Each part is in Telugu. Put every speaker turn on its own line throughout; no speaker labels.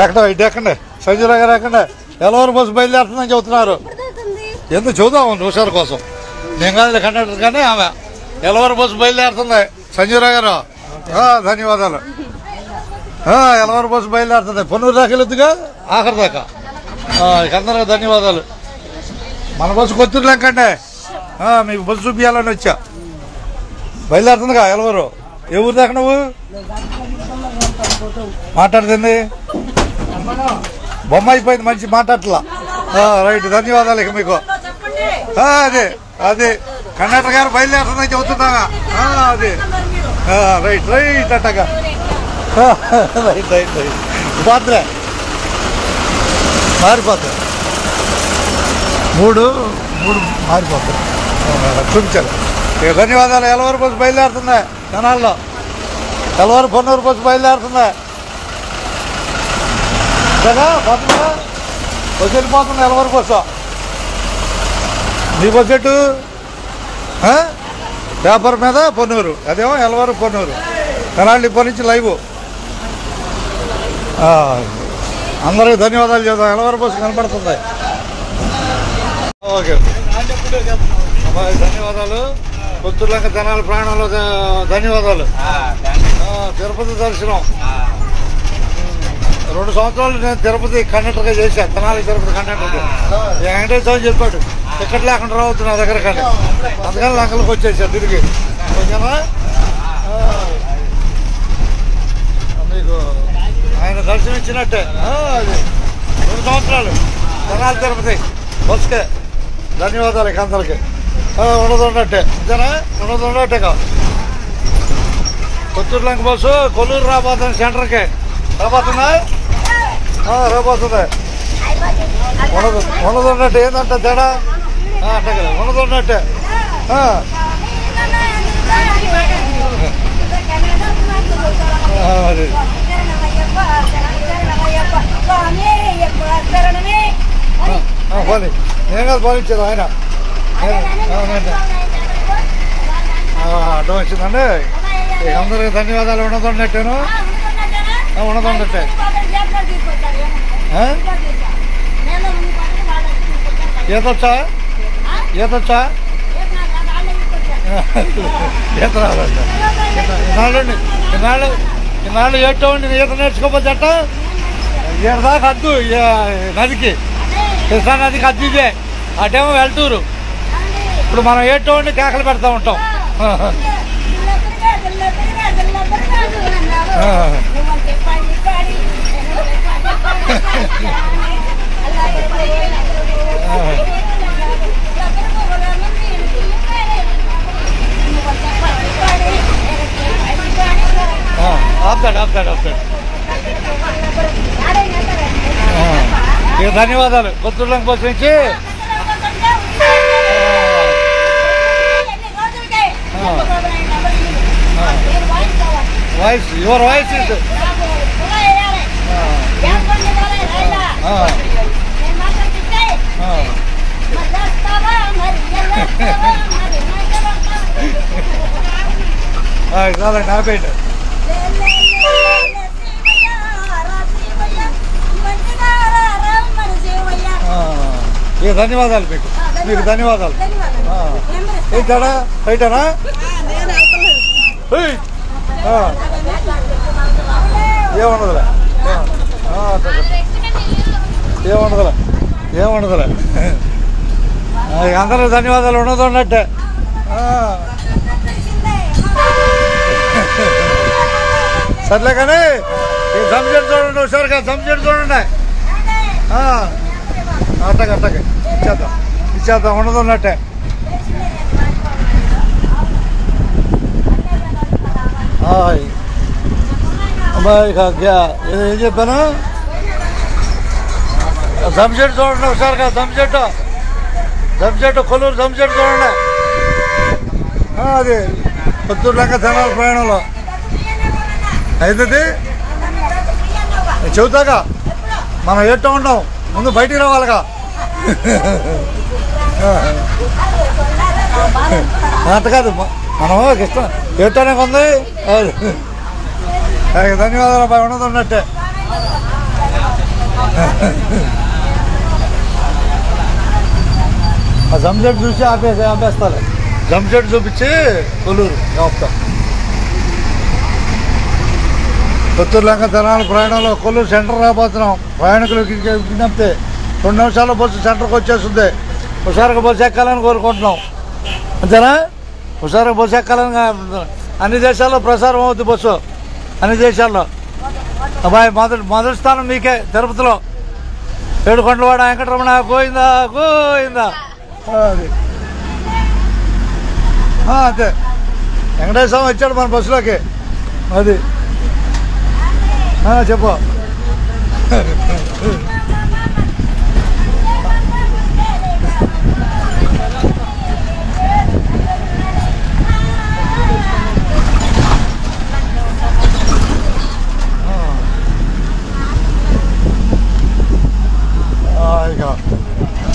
ఎక్కడ ఇటు ఎక్కండి సంజయరావు గారు ఎక్కండి ఎలవరం బస్సు బయలుదేరుతుందని చెబుతున్నారు ఎందుకు చూద్దాం నిమిషాల కోసం నేను కాదు కండక్టర్ కానీ ఆమె ఎలవరం బస్సు బయలుదేరుతుంది సంజయరావు గారు ధన్యవాదాలు ఎలవరం బస్సు బయలుదేరుతుంది పొన్నూరు దాకా వెళ్ళొద్దుగా ఆఖరి దాకా అందరికీ ధన్యవాదాలు మన బస్సు కొత్తూరు లెక్కండి మీకు బస్సు చూపించాలని వచ్చా బయలుదేరుతుందిగా ఎలవరు ఏ ఊరు దాకా నువ్వు మాట్లాడుతుంది బొమ్మ అయిపోయింది మంచి మాట్లాడట్లా రైట్ ధన్యవాదాలు ఇక మీకు అదే కండక్టర్ గారు బయలుదేరుతుందని చెబుతున్నాగా అది రైట్ రైట్ అట్టగా రైట్ రైట్ రైట్ పోతులే మారిపోతుంది మూడు మారిపోతుంది చూపించాలి ఇక ధన్యవాదాలు ఎలవరు బస్సు బయలుదేరుతుంది జనాల్లో ఎలవరు పొన్నూరు బస్సు బయలుదేరుతుంది పోతుందా బస్సు వెళ్ళిపోతుంది ఎలవరు బస్సు నీ బస్సు ఎటు పేపర్ మీద పొన్నూరు అదేమో ఎలవరు పొన్నూరు తెనాలి ఇప్పటి నుంచి లైవ్ అందరికీ ధన్యవాదాలు చేద్దాం ఎలవరు బస్సు కనపడుతుంది ఓకే ధన్యవాదాలు కొత్తూరులంక తెనాలి ప్రాణంలో ధన్యవాదాలు తిరుపతి దర్శనం 2 సంవత్సరాలు నేను తిరుపతి కండక్టర్గా చేశాను తెనాలి తిరుపతి కండక్టర్గా వెంకటేశ్వర స్వామి చెప్పాడు టికెట్ లేకుండా రావద్దు నా దగ్గర కానీ అందుకని లంకలకు వచ్చేసాను తిరిగి ఓకేనా మీకు ఆయన దర్శనం ఇచ్చినట్టే అది 2 సంవత్సరాలు తెనాలి తిరుపతి బస్కే ధన్యవాదాలు ఇక అందరికి ఉండదున్నట్టే అంతేనా ఉండదున్నట్టే కాదు కొత్తూరు లంక బస్సు కొల్లూరు రాబోతుంది సెంటర్కి రాబోతుందా రాబోతుంది ఉండదున్నట్టు ఏంటంటే తేడా అట్టే కదా ఉండదున్నట్టే అది పోనీ నేను కాదు పోనిచ్చాను ఆయన అడ్డం వచ్చిందండి అందరికీ ధన్యవాదాలు ఉండదున్నట్టేను ఉండదున్నట్టే ఈతొచ్చా ఈతొచ్చా ఈత రావాలంట ఇన్నాళ్ళు ఏటోండి ఈత నేర్చుకోకపోతే అట్ట ఏడదాకా అద్దు నదికి కృష్ణా నదికి అద్దు ఇదే అటేమో వెళ్తూరు ఇప్పుడు మనం ఏటోండి కేకలు పెడతా ఉంటాం ఆపుతాడు ఇక ధన్యవాదాలు కొత్తూరు లంక బస్సు నుంచి వాయిస్ యువర్ వాయిస్ ఇస్ కాదండి ఆపేట ఇక ధన్యవాదాలు మీకు ధన్యవాదాలు ఏంటాడా రైటానా ఏముండదులే ఏముండదులే అందరూ ధన్యవాదాలు ఉండదు ఉన్నట్టే సర్లే కానీ ఈ సంజెట్ చూడండి హుషారుగా సంజెట్ చూడండి అట్టగా ఇచ్చేద్దాం ఉండదు ఉన్నట్టే అమ్మాయి ఏం చెప్పాను సంజెట్ చూడండి హుషారుగా సంజెట్ కొల్లూరు సంజెట్ చూడండి అది కొత్తూరు లంక తెనాలి ప్రయాణంలో అయితే చెబుతాగా మనం ఏటో ఉన్నాం ముందు బయటికి రావాలిగా అంత కాదు మనం ఇష్టం ఏటోనే ఉంది ధన్యవాదాలు అబ్బాయి, ఉన్నది ఉన్నట్టే. ఆ జంసెట్ చూసి ఆపేస్తాను. జంసెట్ చూపించి కొల్లూరు ఆపుతాం. కొత్తూరు లంక తెనాలి ప్రయాణంలో కొల్లూరు సెంటర్ రాబోతున్నాం. ప్రయాణికులకు విజ్ఞప్తి, 2 నిమిషాల్లో బస్సు సెంటర్కి వచ్చేస్తుంది. హుషారుగా బస్సు ఎక్కాలని కోరుకుంటున్నాం. అంతేనా? హుషారుగా బస్సు ఎక్కాలని. అన్ని దేశాల్లో ప్రసారం అవుతుంది బస్సు, అన్ని దేశాల్లో. అబ్బాయి మొదటి స్థానం మీకే తిరుపతిలో. ఏడుకొండలవాడ వెంకటరమణ గోయిందా గోయిందా. అది అంతే, వెంకటేశ్వర స్వామి వచ్చాడు మన బస్సులోకి. అది చెప్పు.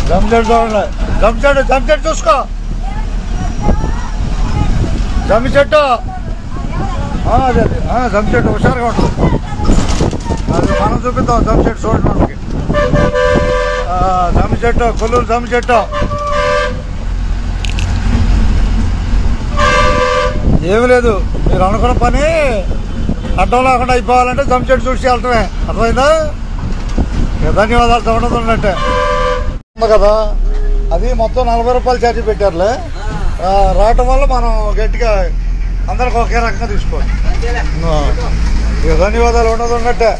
జంసెట్ చూడండి, జంసెట్ చూసుకో. జమ్మి చెట్టు అదే జంసెట్ హుషారుగా ఉంటుంది. అది మనం చూపిద్దాం. జంసెట్ చూడండి మనకి. జమ్మి చెట్టు, కొల్లూరు జమ్మి చెట్టు. ఏమి లేదు, మీరు అనుకున్న పని అడ్డం లేకుండా అయిపోవాలంటే జంసెట్ చూసి వెళ్ళటమే. అర్థమైందా? ధన్యవాదాలు. ఉండదున్నట్టే కదా. అది మొత్తం 40 రూపాయలు ఛార్జీ పెట్టారులే. రావటం వల్ల మనం గట్టిగా అందరికి ఒకే రకంగా తీసుకోవాలి. ధన్యవాదాలు. ఉన్నట్టే.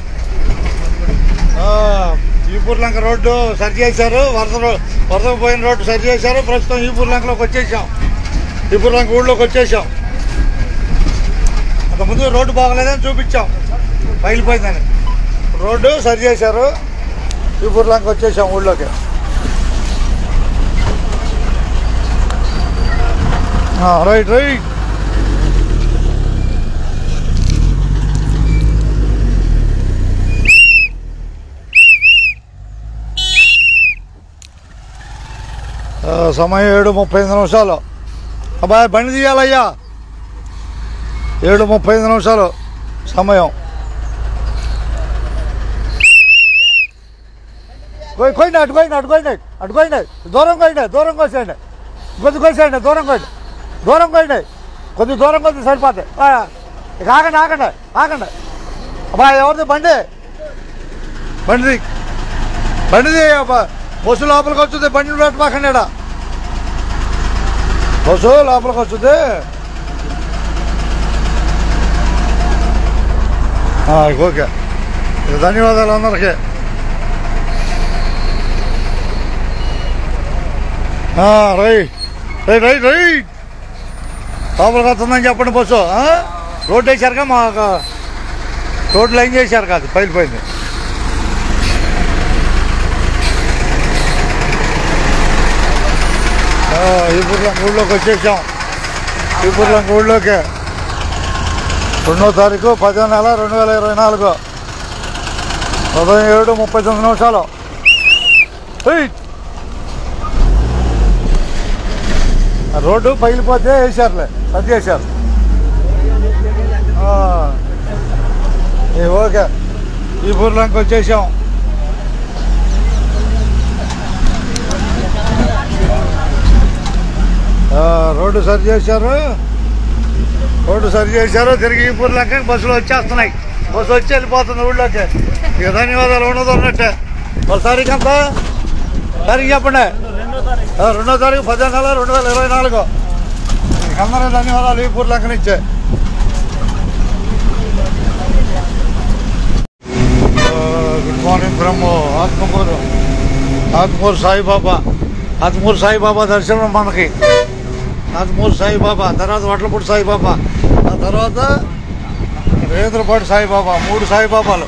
ఈపూర్ లంక రోడ్డు సరి చేశారు. వరదకు పోయిన రోడ్డు సరి చేశారు. ప్రస్తుతం ఈపూర్ లంకలోకి వచ్చేసాం. ఈపూర్ లంక ఊళ్ళోకి వచ్చేసాం. అంతకుముందు రోడ్డు బాగలేదని చూపించాం, పగిలిపోయిందని. రోడ్డు సరి చేశారు. ఈపూర్ లంక వచ్చేసాం ఊళ్ళోకి. Right right. సమయం 7:35. అబ్బాయి బండి తీయాలయ్యా. 7:35 సమయం. కోయండి, అటుకోండి. దూరం కోసేయండి. కొద్ది కోసేయండి. దూరం కోయండి. కొద్ది దూరం కొద్ది సరిపోతాయి. ఇక ఆగండి. అబ్బాయి ఎవరిది బండి? బండిది బస్సు లోపలికి వస్తుంది. బండి పెట్టమాకండి. బస్సు లోపలికి వస్తుంది. ఓకే. ధన్యవాదాలు అందరికీ. రైట్. లోపలికి వస్తుందని చెప్పండి. బస్సు రోడ్డు వేసారుగా, మాకు రోడ్డు లైన్ చేశారు కాదు, పైలిపోయింది. ఈపూర్ లంక ఊళ్ళోకి వచ్చేసాం. ఈపూర్ లంక ఊళ్ళోకి 2వ తారీఖు 10వ నెల 2024 ఉదయం 7:39. రోడ్డు పగిలిపోతే వేసారులే, సరి చేశారు. ఓకే. ఈపూర్ లంక వచ్చేసాం. రోడ్డు సరి చేశారు. తిరిగి ఈపూర్ లంక బస్సులు వచ్చేస్తున్నాయి. బస్సు వచ్చి వెళ్ళిపోతుంది ఊళ్ళోకి. ఇక ధన్యవాదాలు. ఉన్నట్టే. వాళ్ళ తారీఖు అంతా తారీఖు చెప్పండి. 2వ తారీఖు 10వ నెల 2024. అందరూ ధన్యవాదాలు ఈపూర్ లంక నుంచే. Good morning from Atmur Saibaba దర్శనం మనకి. ఆత్మూరు సాయిబాబా, తర్వాత వడ్లపూడి సాయిబాబా, ఆ తర్వాత రేంద్రపాటి సాయిబాబా. 3 సాయిబాబాలు.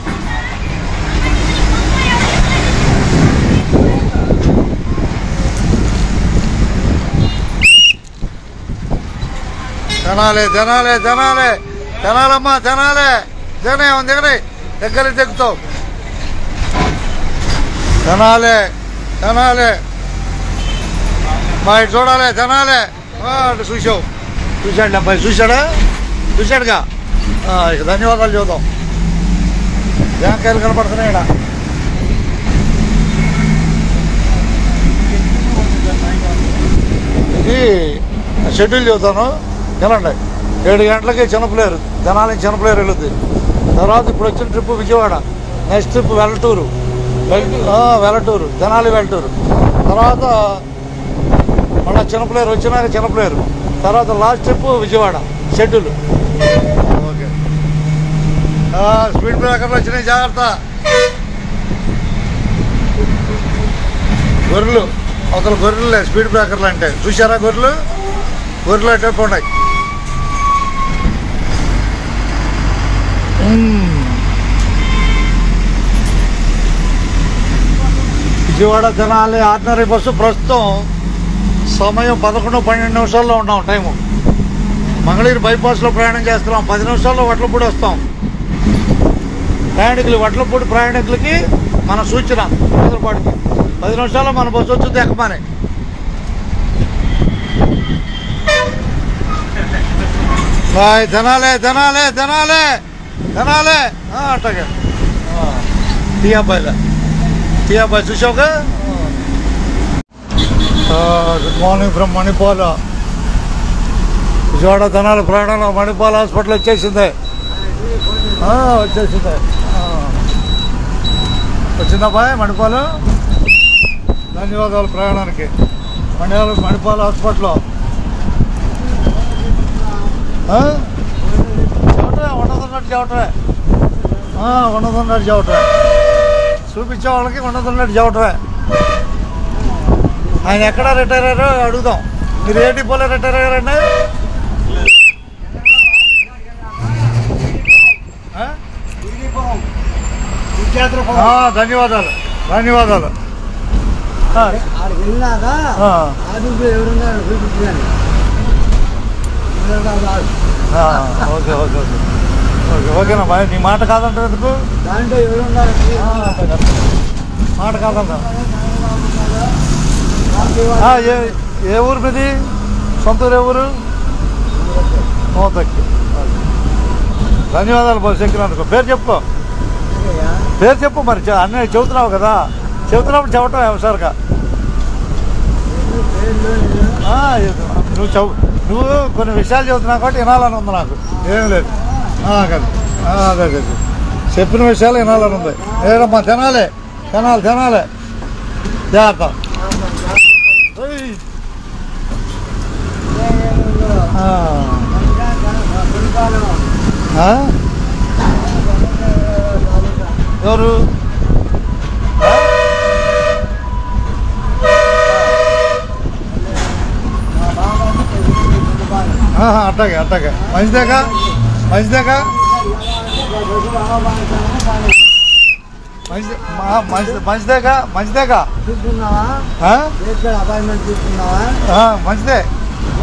తెనాలమ్మా, దిగనే దగ్గర దిగుతావు. తెనాలే మా ఇటు చూడాలి. తెనాలే చూసాడు అబ్బాయి. చూశాడుగా. ఇక ధన్యవాదాలు చూద్దాం. జాంకాయలు కనపడుతున్నాయి ఇక్కడ. ఇది షెడ్యూల్ చెబుతాను వినండి. 7 గంటలకి చిన్నపిల్లేరు, జనాల నుంచి చిన్నపిల్లేరు వెళ్ళుద్ది. తర్వాత ఇప్పుడు వచ్చిన trip Vijayawada, next trip Vellaturu, జనాలి వెల్లటూరు. తర్వాత మళ్ళీ చిన్నపిల్లేరు వచ్చినాక చిన్నపిల్లేరు. తర్వాత last trip Vijayawada schedule. Okay. Speed బ్రేకర్లు వచ్చినాయి, జాగ్రత్త. గొర్రెలు అవతల గొర్రెలే స్పీడ్ బ్రేకర్లు అంటే. చూసారా గొర్రెలు అంటే ఉన్నాయి. విజయవాడ జనాలి ఆర్డినరీ బస్సు ప్రస్తుతం సమయం 11-12 నిమిషాల్లో ఉన్నాం టైము. మంగళగిరి బైపాస్లో ప్రయాణం చేస్తున్నాం. 10 నిమిషాల్లో వడ్లపూడి వస్తాం. వడ్లపూడి ప్రయాణికులకి మన సూచన హైదరాబాద్కి 10 నిమిషాల్లో మన బస్సు వచ్చింది ఎక్కమని. ధనాలే అట్టగా టీఆబాయ్ చూసావుగా. Good morning from Manipal. Vijayawada ధనాల ప్రయాణంలో మణిపాల్ హాస్పిటల్ వచ్చేసింది. వచ్చిందబ్బాయి మణిపాల్. ధన్యవాదాలు ప్రయాణానికి. మణిపాల్ హాస్పిటల్లో ఉండదున్నట్టు చెవటమే చూపించే వాళ్ళకి ఉండదున్నట్టు చెవటమే. ఆయన ఎక్కడ రిటైర్ అయ్యారో అడుగుదాం. మీరు ఏ డిపోలో రిటైర్ అయ్యారండి? ధన్యవాదాలు. ఓకేనా బాయ్. నీ మాట కాదంటారు ఎందుకు? మాట కాదంట. ఏ ఊరు మీది? సొంత ఊరు? ఏ ఊరు? మోతక్కి. ధన్యవాదాలు బాబు ఎక్కినందుకు. పేరు చెప్పు మరి. అన్నీ చెబుతున్నావు కదా, చెబుతున్నప్పుడు చెప్పటం అవసరంగా. నువ్వు కొన్ని విషయాలు చెబుతున్నావు కాబట్టి వినాలని ఉంది నాకు. ఏం లేదు అదే చెప్పిన విషయాలు వినాలని ఉంది. ఏదమ్మా తినాలి జాగ్రత్త. ఎవరు? అట్టాగే మంచిదేగా మంచిదే.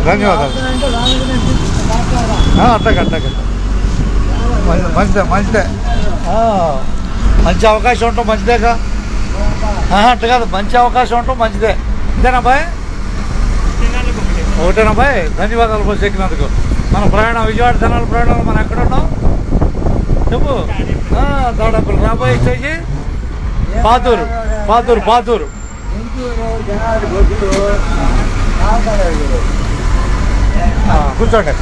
ధన్యవాదాలు. అట్టాగే మంచిదే. మంచి అవకాశం ఉంటాం మంచిదేగా. అట్ట కాదు, మంచి అవకాశం ఉంటాం మంచిదే. ఇంతేనా బాయ్? ఒకటేనా బాయ్? ధన్యవాదాలు బస్సు ఎక్కినందుకు. మన ప్రయాణం విజయవాడ జనాల ప్రయాణంలో మనం ఎక్కడ ఉన్నాం చెప్పు. తాడపల్లి రాబోయే స్టేజీ పాతూరు. కూర్చోండి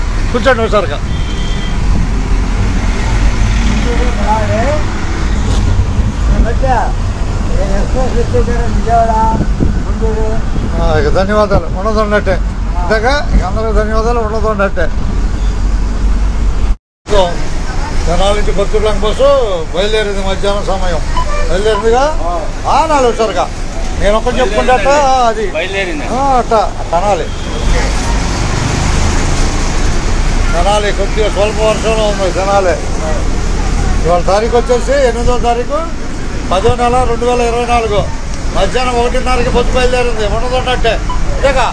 ఒకసారిగా. ఇక ధన్యవాదాలు. ఉండదున్నట్టే ఇంతగా అందరికి ధన్యవాదాలు. ఉండదున్నట్టే. జనాల నుంచి కొత్తూరులంక బస్సు బయలుదేరింది. మధ్యాహ్నం సమయం బయలుదేరిందిగా. 4 వచ్చారుగా. నేను ఒక్కటి చెప్పుకుంటే అది అట్ట జనాలి కొద్దిగా స్వల్ప వర్షంలో ఉంది. జనాలే ఇవాళ తారీఖు వచ్చేసి 8వ తారీఖు 10వ నెల 2024. మధ్యాహ్నం 1:30కి బస్సు బయలుదేరింది. ఉండదున్నట్టే ఇదేగా.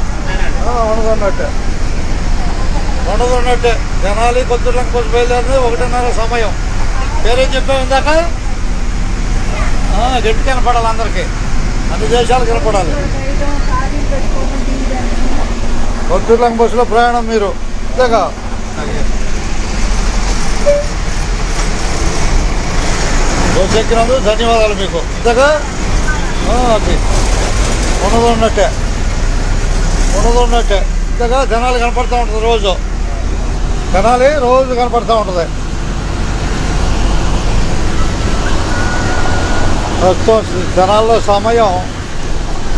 ఉండదున్నట్టే జనాలి కొత్తూరులంక బస్సు బయలుదేరింది. 1:30 సమయం. పేరేం చెప్పాము ఇందాక? గట్టి కనపడాలి అందరికీ, అన్ని దేశాలు కనపడాలి. కొత్తూరులంక బస్సులో ప్రయాణం మీరు ఇంతేగా. బస్సు ఎక్కినందుకు ధన్యవాదాలు మీకు. ఇంతగా అది ఉన్నట్టే ఇంతగా జనాలు కనపడుతూ ఉంటుంది. రోజు కనపడుతూ ఉంటుంది. ప్రస్తుతం జనాల్లో సమయం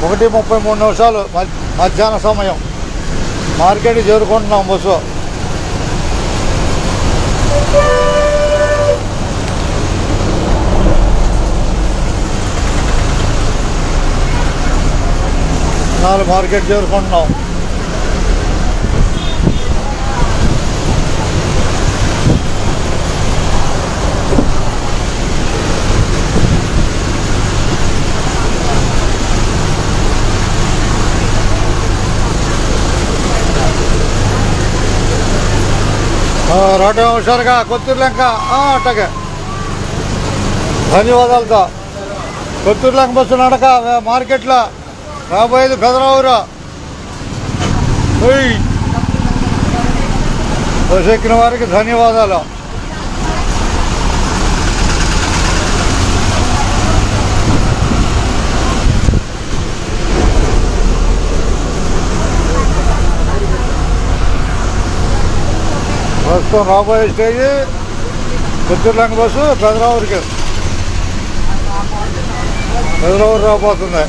1:33 మధ్యాహ్న సమయం. మార్కెట్కి చేరుకుంటున్నాం బస్సు. మార్కెట్ చేరుకుంటున్నాం. రోడ్డు హుషారుగా కొత్తూరు లెంక అట్టగా ధన్యవాదాలతో కొత్తూరు లెంక బస్సు నడక మార్కెట్లో రాబోయేది పెదరావురు. బస్సు ఎక్కిన వారికి ధన్యవాదాలు. ప్రస్తుతం రాబోయే స్టేజ్ కొత్తూరు లెంక బస్సు పెదరావురు రాబోతుంది.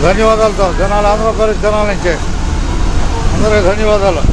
ధన్యవాదాలతో జనాలు, ఆంధ్రప్రదేశ్ జనాల నుంచి అందరికీ ధన్యవాదాలు.